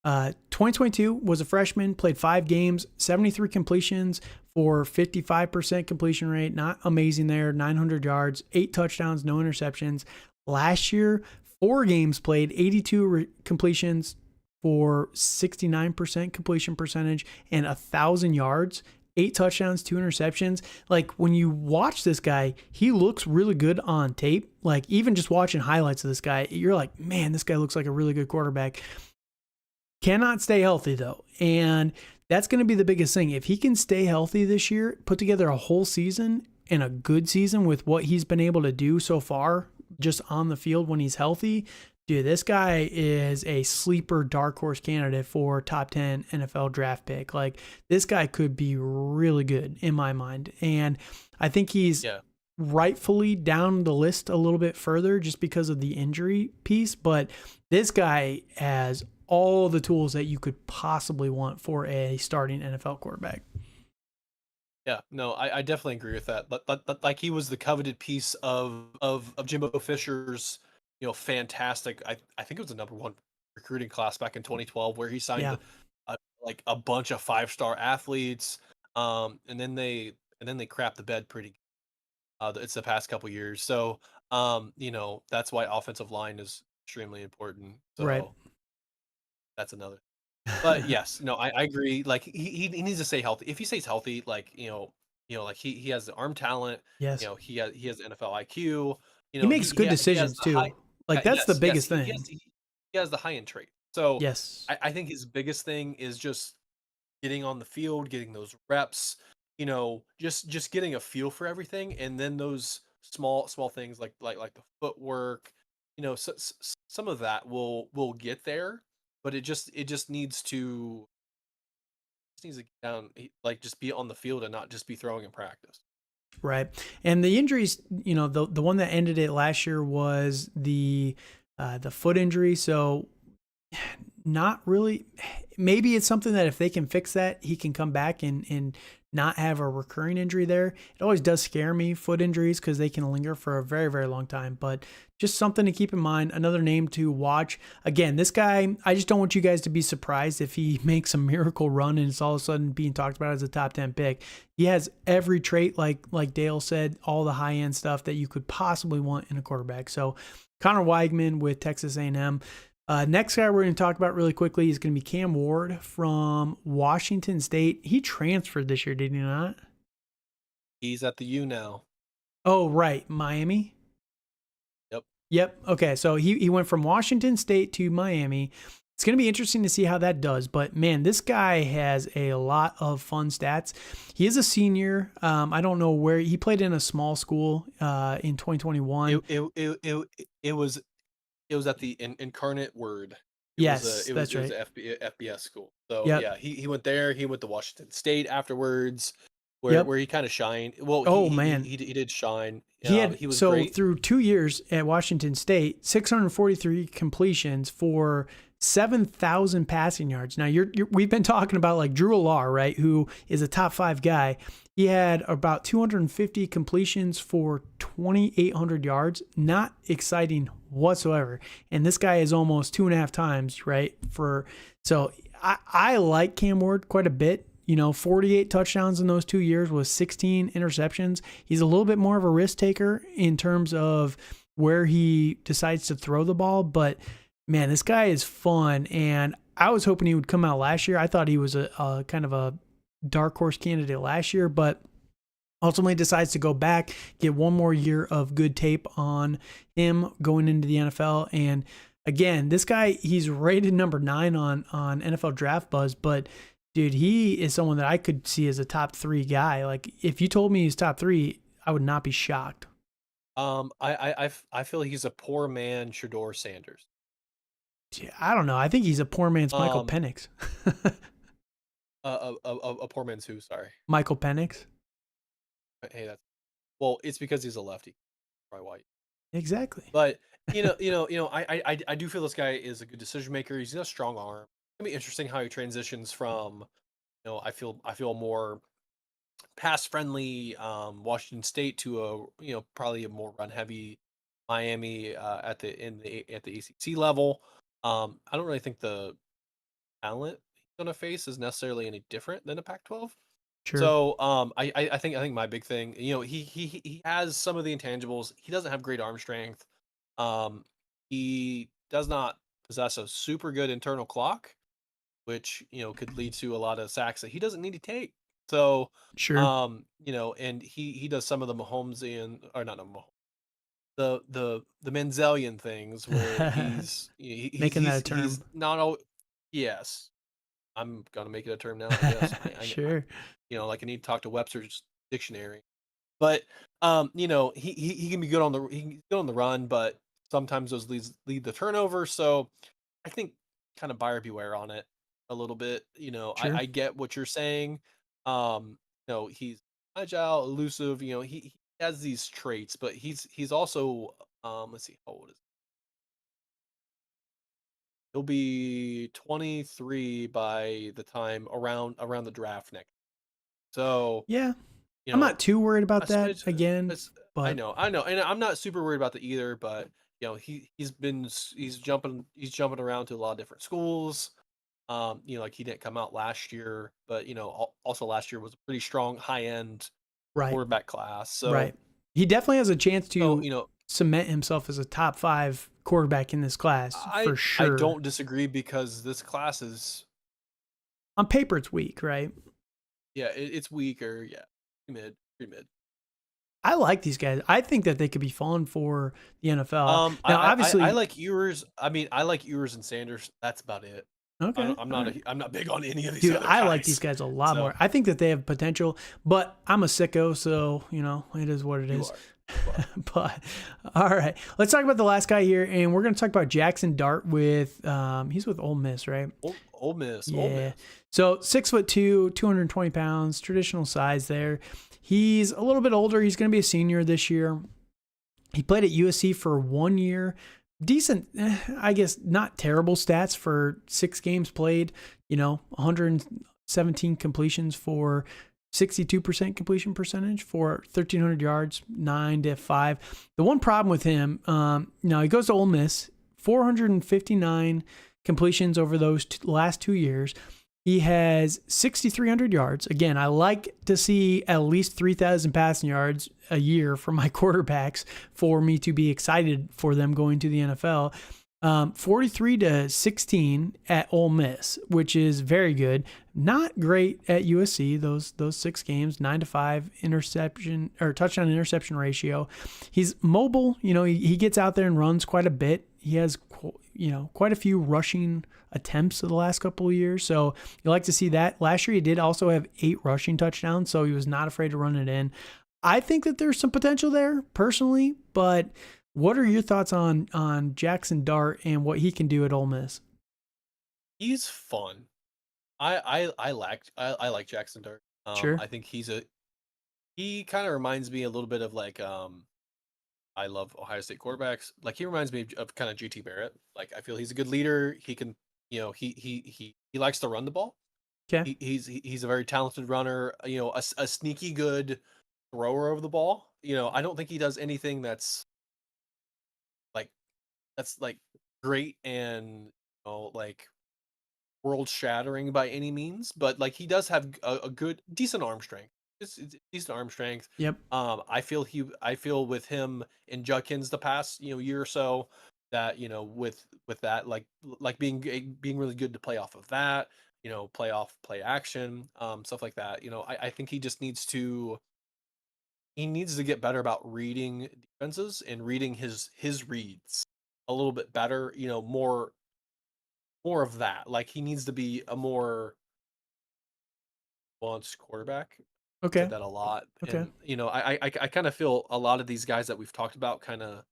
2022 was a freshman, played 5 games, 73 completions for 55% completion rate. Not amazing there. 900 yards, 8 touchdowns, no interceptions. Last year, 4 games played, 82 completions for 69% completion percentage and 1,000 yards. 8 touchdowns, 2 interceptions. Like when you watch this guy, he looks really good on tape. Like even just watching highlights of this guy, you're like, man, this guy looks like a really good quarterback. Cannot stay healthy though. And that's going to be the biggest thing. If he can stay healthy this year, put together a whole season and a good season with what he's been able to do so far just on the field when he's healthy, dude, this guy is a sleeper dark horse candidate for top 10 NFL draft pick. Like this guy could be really good in my mind. And I think he's yeah. rightfully down the list a little bit further just because of the injury piece. But this guy has all the tools that you could possibly want for a starting NFL quarterback. Yeah, no, I definitely agree with that. But like he was the coveted piece of Jimbo Fisher's, fantastic. I think it was the number 1 recruiting class back in 2012 where he signed Yeah. like a bunch of 5-star athletes. And then they crapped the bed pretty. It's the past couple years. So that's why offensive line is extremely important. Right. So that's another. But yes, no, I agree. Like he needs to stay healthy. If he stays healthy, like like he has the arm talent. Yes. He has NFL IQ. He makes good He has decisions the high. too. Like that's the Yes, biggest thing. he has the high end trait. So Yes. I think his biggest thing is just getting on the field, getting those reps. Just getting a feel for everything, and then those small things like the footwork. Some of that will get there, but it just needs to get down, like just be on the field and not just be throwing in practice. Right. And the injuries, the one that ended it last year was the foot injury. So not really. Maybe it's something that if they can fix that, he can come back and not have a recurring injury there. It always does scare me, foot injuries, because they can linger for a very, very long time. But just something to keep in mind. Another name to watch. Again, this guy, I just don't want you guys to be surprised if he makes a miracle run and it's all of a sudden being talked about as a top 10 pick. He has every trait, like Dale said, all the high-end stuff that you could possibly want in a quarterback. So Connor Weigman with Texas A&M. Next guy we're going to talk about really quickly is going to be Cam Ward from Washington State. He transferred this year, did he not? He's at the U now. Oh, right. Miami? Yep. Yep. Okay. So he went from Washington State to Miami. It's going to be interesting to see how that does. But, man, this guy has a lot of fun stats. He is a senior. I don't know where. He played in a small school in 2021. It was it was at the Incarnate Word. It was Yes, a that's it was right. a FBS school. So Yep. yeah, he went there. He went to Washington State afterwards, Yep. where he kind of shined. Well, Oh man. he did shine. He had, He was so great. through 2 years at Washington State, 643 completions for 7,000 passing yards. Now we've been talking about like Drew Alar, right? Who is a top 5 guy. He had about 250 completions for 2,800 yards. Not exciting whatsoever. And this guy is almost 2.5 times, right? So I like Cam Ward quite a bit. 48 touchdowns in those 2 years with 16 interceptions. He's a little bit more of a risk taker in terms of where he decides to throw the ball. But man, this guy is fun. And I was hoping he would come out last year. I thought he was a kind of a dark horse candidate last year, but ultimately decides to go back, get one more year of good tape on him going into the NFL. And again, this guy, he's rated number 9 on NFL Draft Buzz, but dude, he is someone that I could see as a top 3 guy. Like, if you told me he's top 3, I would not be shocked. I feel he's a poor man Shador Sanders. Yeah, I don't know. I think he's a poor man's Michael Penix. A poor man's who? Sorry, Michael Penix. hey, well, it's because he's a lefty, probably why. Exactly. But I do feel this guy is a good decision maker. He's got a strong arm. It's gonna be interesting how he transitions from, I feel more pass friendly Washington State to probably a more run heavy Miami at the ACC level. I don't really think the talent he's gonna face is necessarily any different than a Pac-12. Sure. So I think my big thing, he has some of the intangibles. He doesn't have great arm strength. He does not possess a super good internal clock, which could lead to a lot of sacks that he doesn't need to take. So Sure. and he does some of the Mahomesian, or not Mahomes, the Manzielian things where Making that a term. he's not all. Yes, I'm gonna make it a term now. I guess. Sure. Like I need to talk to Webster's dictionary. But he can be good on the run, but sometimes those lead the turnover. So I think kind of buyer beware on it a little bit. Sure. I get what you're saying. He's agile, elusive. He has these traits, but he's also let's see, how old is he? He'll be 23 by the time around the draft next. So Yeah. I'm not too worried about that again, but I know, and I'm not super worried about that either. But he's jumping around to a lot of different schools. Like he didn't come out last year, but also last year was a pretty strong high end right. quarterback class. So right. He definitely has a chance to so, cement himself as a top 5 quarterback in this class for sure. I don't disagree because this class is on paper it's weak, right? Yeah, it's weaker. Yeah, pretty mid. I like these guys. I think that they could be fun for the NFL. Now, obviously, I like Ewers. I like Ewers and Sanders. That's about it. Okay, I'm not big on any of these. Dude, other I guys. like these guys a lot more. I think that they have potential, but I'm a sicko, so it is what it is. But all right, let's talk about the last guy here, and we're going to talk about Jackson Dart with he's with Ole Miss, right? Ole Miss. Yeah. Ole Miss. So 6'2", 220 pounds, traditional size there. He's a little bit older. He's going to be a senior this year. He played at USC for 1 year. Decent, I guess, not terrible stats for 6 games played. 117 completions for 62% completion percentage for 1,300 yards, 9-5. The one problem with him, now he goes to Ole Miss, 459 completions over those last 2 years. He has 6,300 yards. Again, I like to see at least 3,000 passing yards a year from my quarterbacks for me to be excited for them going to the NFL. 43-16 at Ole Miss, which is very good. Not great at USC, those 6 games, 9-5 interception or touchdown interception ratio. He's mobile, he gets out there and runs quite a bit. He has quite a few rushing attempts of the last couple of years. So you like to see that. Last year he did also have 8 rushing touchdowns, so he was not afraid to run it in. I think that there's some potential there personally, but What are your thoughts on Jackson Dart and what he can do at Ole Miss? He's fun. I like Jackson Dart. Sure. I think he kind of reminds me a little bit of like I love Ohio State quarterbacks. Like he reminds me of kind of GT Barrett. Like I feel he's a good leader. He can, he likes to run the ball. Okay. He's a very talented runner. A sneaky good thrower of the ball. I don't think he does anything like that's great and like world shattering by any means, but like he does have a good decent arm strength. It's decent arm strength. Yep. I feel with him in Judkins the past year or so that with that like being really good to play off of that, play action, stuff like that. I think he needs to get better about reading defenses and reading his reads a little bit better. More of that. Like he needs to be a more nuanced quarterback. Okay. Said that a lot, Okay. and I kind of feel a lot of these guys that we've talked about kind of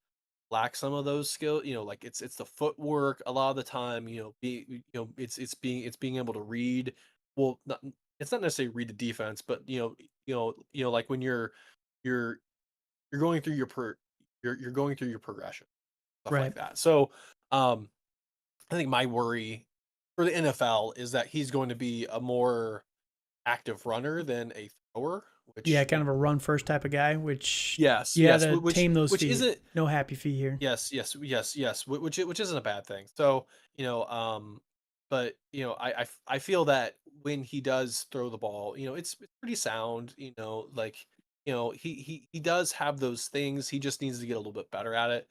lack some of those skills. Like it's the footwork a lot of the time. It's being able to read. Well, it's not necessarily read the defense, but like when you're going through you're going through your progression, stuff Right. like that. So, I think my worry for the NFL is that he's going to be a more active runner than a thrower, Yeah, which kind of a run first type of guy, which yes, you got yes, to tame those which feet. isn't No happy feet here. yes, yes, yes, yes, which isn't a bad thing. So, but I feel that when he does throw the ball, it's pretty sound, like he does have those things. He just needs to get a little bit better at it.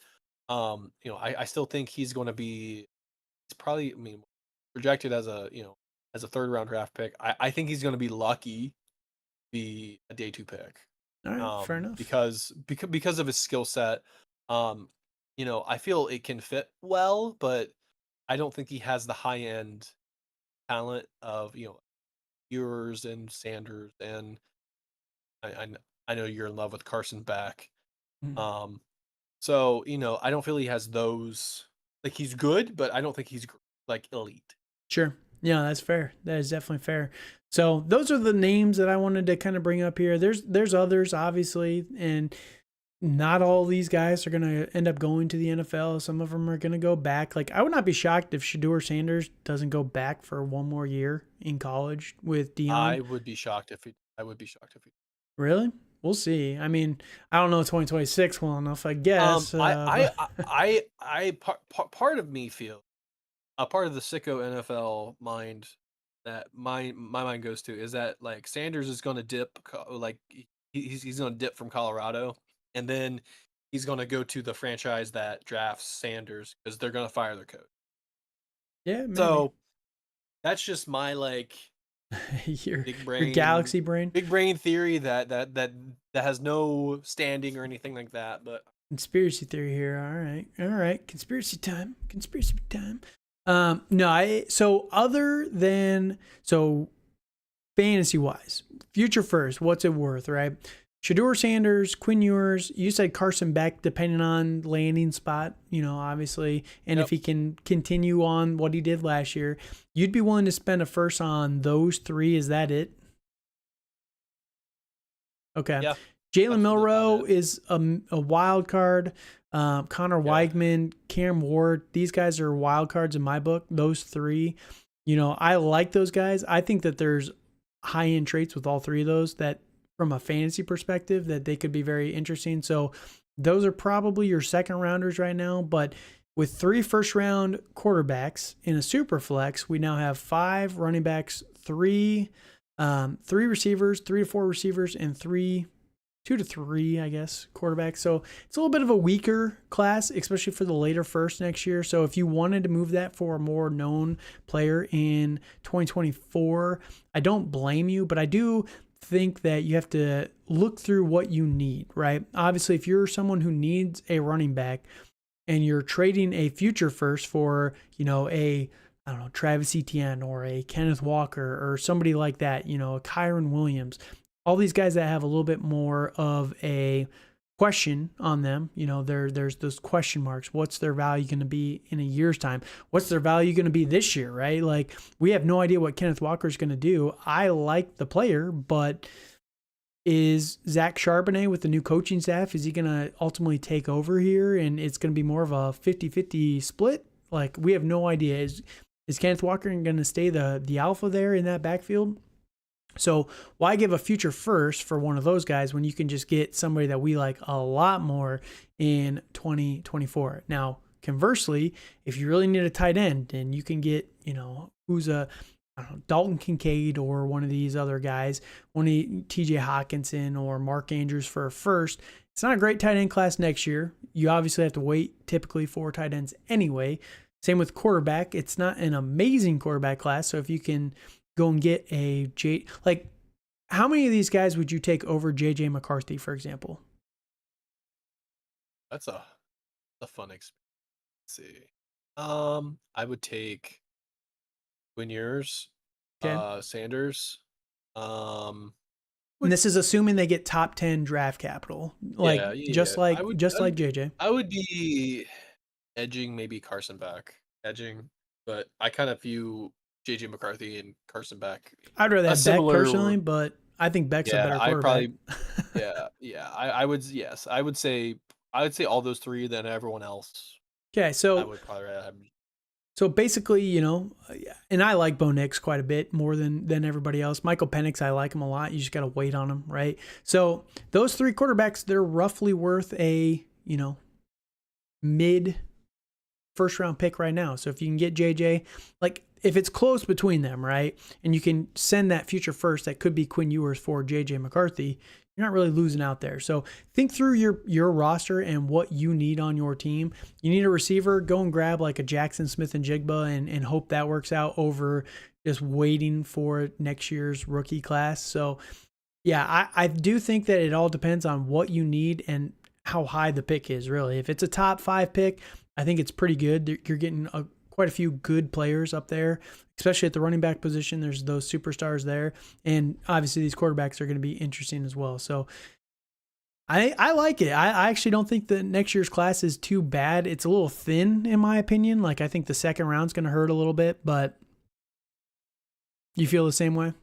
I still think he's going to be. He's probably, I mean, projected as a third round draft pick. I think he's going to be lucky to be a day two pick. All right, fair enough. Because of his skill set. I feel it can fit well, but I don't think he has the high end talent of Ewers and Sanders, and I know you're in love with Carson Beck. Mm. Um, so I don't feel he has those. Like he's good, but I don't think he's like elite. Sure. Yeah, that's fair. That is definitely fair. So those are the names that I wanted to kind of bring up here. There's others obviously, and not all these guys are going to end up going to the NFL. Some of them are going to go back. Like I would not be shocked if Shador Sanders doesn't go back for one more year in college with Dion. I would be shocked if he. I would be shocked if he. Really? We'll see. I mean, I don't know 2026 well enough, I guess. Part of me feel a part of the sicko NFL mind that my mind goes to is that like Sanders is going to dip like he's going to dip from Colorado, and then he's going to go to the franchise that drafts Sanders because they're going to fire their coach. Yeah, maybe. So that's just my like your big your brain galaxy brain. big brain theory that has no standing or anything like that. But Conspiracy theory here. All right. Conspiracy time. Conspiracy time. No, so other than fantasy wise, future first, what's it worth, right? Shador Sanders, Quinn Ewers, you said Carson Beck, depending on landing spot, obviously, and Yep. if he can continue on what he did last year, you'd be willing to spend a first on those three. Is that it? Okay. yeah, Jalen that's about Milrow it. is a wild card. Connor Yeah. Weigman, Cam Ward, these guys are wild cards in my book. Those three, I like those guys. I think that there's high end traits with all three of those that, from a fantasy perspective, that they could be very interesting. So those are probably your second rounders right now. But with 3 first round quarterbacks in a super flex, we now have 5 running backs, 3 receivers, 3 to 4 receivers, and 2 to 3, I guess, quarterbacks. So it's a little bit of a weaker class, especially for the later first next year. So if you wanted to move that for a more known player in 2024, I don't blame you, but I do think that you have to look through what you need, right? Obviously, if you're someone who needs a running back and you're trading a future first for, I don't know, Travis Etienne or a Kenneth Walker or somebody like that, a Kyron Williams, all these guys that have a little bit more of a question on them. You know, there's those question marks. What's their value going to be in a year's time? What's their value going to be this year, right? Like, we have no idea what Kenneth Walker is going to do. I like the player, but is Zach Charbonnet with the new coaching staff, is he going to ultimately take over here and it's going to be more of a 50-50 split? Like, we have no idea. Is Kenneth Walker going to stay the alpha there in that backfield? So why give a future first for one of those guys when you can just get somebody that we like a lot more in 2024? Now, conversely, if you really need a tight end, then you can get, you know, who's I don't know, Dalton Kincaid or one of these other guys, TJ Hawkinson or Mark Andrews for a first. It's not a great tight end class next year. You obviously have to wait typically for tight ends anyway. Same with quarterback. It's not an amazing quarterback class. So if you can go and get like, how many of these guys would you take over JJ McCarthy, for example? That's a fun experience. Let's see. I would take Quinn Sanders. And this is assuming they get top 10 draft capital, like just like JJ. I would be edging maybe Carson back, but I kind of view JJ McCarthy and Carson back. I'd rather have Beck personally, but I think Beck's a better quarterback. I would say all those three, then everyone else. Okay, so I would probably rather have. So basically, you know, and I like Bo Nix quite a bit more than everybody else. Michael Penix, I like him a lot. You just got to wait on him, right? So those three quarterbacks, they're roughly worth a, you know, mid first round pick right now. So if you can get JJ, like if it's close between them, right, and you can send that future first that could be Quinn Ewers for JJ McCarthy, you're not really losing out there. So think through your roster and what you need on your team. You need a receiver, go and grab like a Jackson Smith-Njigba and hope that works out over just waiting for next year's rookie class. So yeah, I do think that it all depends on what you need and how high the pick is, really. If it's a top 5 pick, I think it's pretty good. You're getting quite a few good players up there, especially at the running back position. There's those superstars there. And obviously these quarterbacks are going to be interesting as well. So I like it. I actually don't think that next year's class is too bad. It's a little thin in my opinion. Like I think the second round's going to hurt a little bit, but you feel the same way?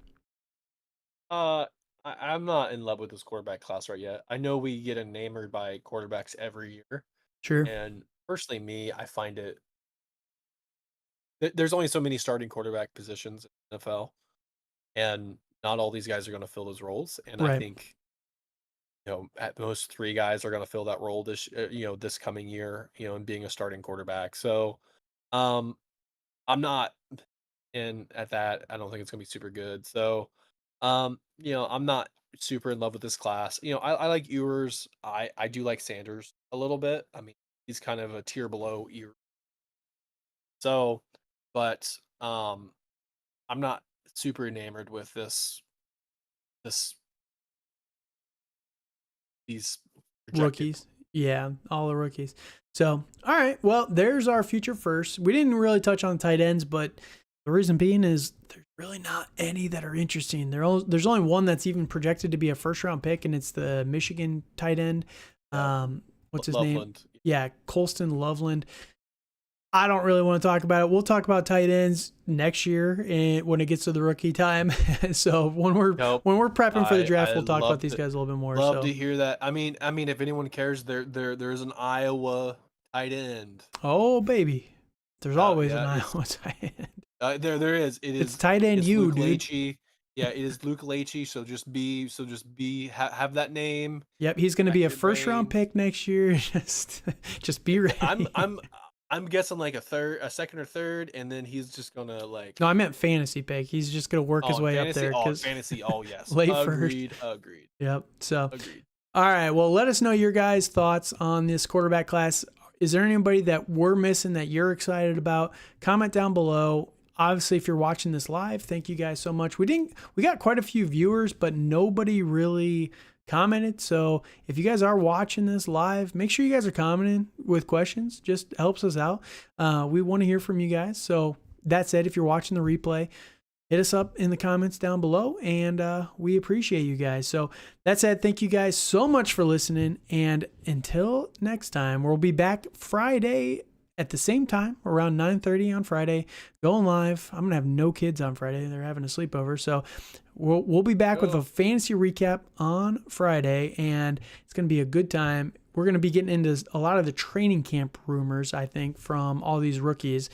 I'm not in love with this quarterback class right yet. I know we get enamored by quarterbacks every year. Sure. And personally, I find it, there's only so many starting quarterback positions in the NFL, and not all these guys are going to fill those roles. And right. I think, you know, at most 3 guys are going to fill that role this coming year, you know, and being a starting quarterback. So, I'm not in at that. I don't think it's going to be super good. So, you know, I'm not super in love with this class. You know, I like Ewers. I do like Sanders a little bit. I mean, he's kind of a tier below Ewers. So, but I'm not super enamored with these rookies. Yeah, all the rookies. So, all right. Well, there's our future first. We didn't really touch on tight ends, but the reason being is there's really not any that are interesting. There's only one that's even projected to be a first round pick, and it's the Michigan tight end. What's his name? Yeah, Colston Loveland. I don't really want to talk about it. We'll talk about tight ends next year and when it gets to the rookie time. So when we're prepping for the draft, we'll talk about these guys a little bit more. Love to hear that. I mean, if anyone cares, there's an Iowa tight end. Oh baby, there's always an Iowa tight end. There is. It's tight end dude. Leachy. Yeah, it is Luke Leachy. So just have that name. Yep, he's going to be a first round pick next year. Just be ready. I'm guessing like a second or third, and then he's just gonna like. No, I meant fantasy pick. He's just gonna work his way up there. Fantasy. Oh yes. Late Agreed. first. Agreed. Yep. So. Agreed. All right. Well, let us know your guys' thoughts on this quarterback class. Is there anybody that we're missing that you're excited about? Comment down below. Obviously, if you're watching this live, thank you guys so much. We got quite a few viewers, but nobody really commented. So if you guys are watching this live, make sure you guys are commenting with questions. Just helps us out. We want to hear from you guys. So that said, if you're watching the replay, hit us up in the comments down below, and we appreciate you guys. So that said, thank you guys so much for listening, and until next time, we'll be back Friday at the same time, around 9:30 on Friday, going live. I'm gonna have no kids on Friday; they're having a sleepover, so we'll be back with a fantasy recap on Friday, and it's gonna be a good time. We're gonna be getting into a lot of the training camp rumors, I think, from all these rookies.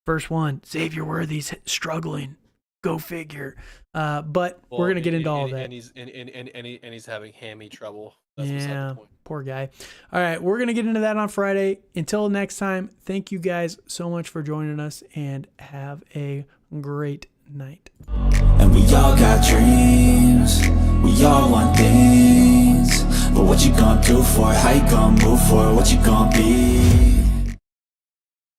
First one, Xavier Worthy's struggling. Go figure. But we're gonna get into all that. And he's having hammy trouble. Yeah, poor guy. All right, we're going to get into that on Friday. Until next time, thank you guys so much for joining us, and have a great night. And we all got dreams, we all want things, but what you gonna do for it? How you gonna move for it? What you gonna be?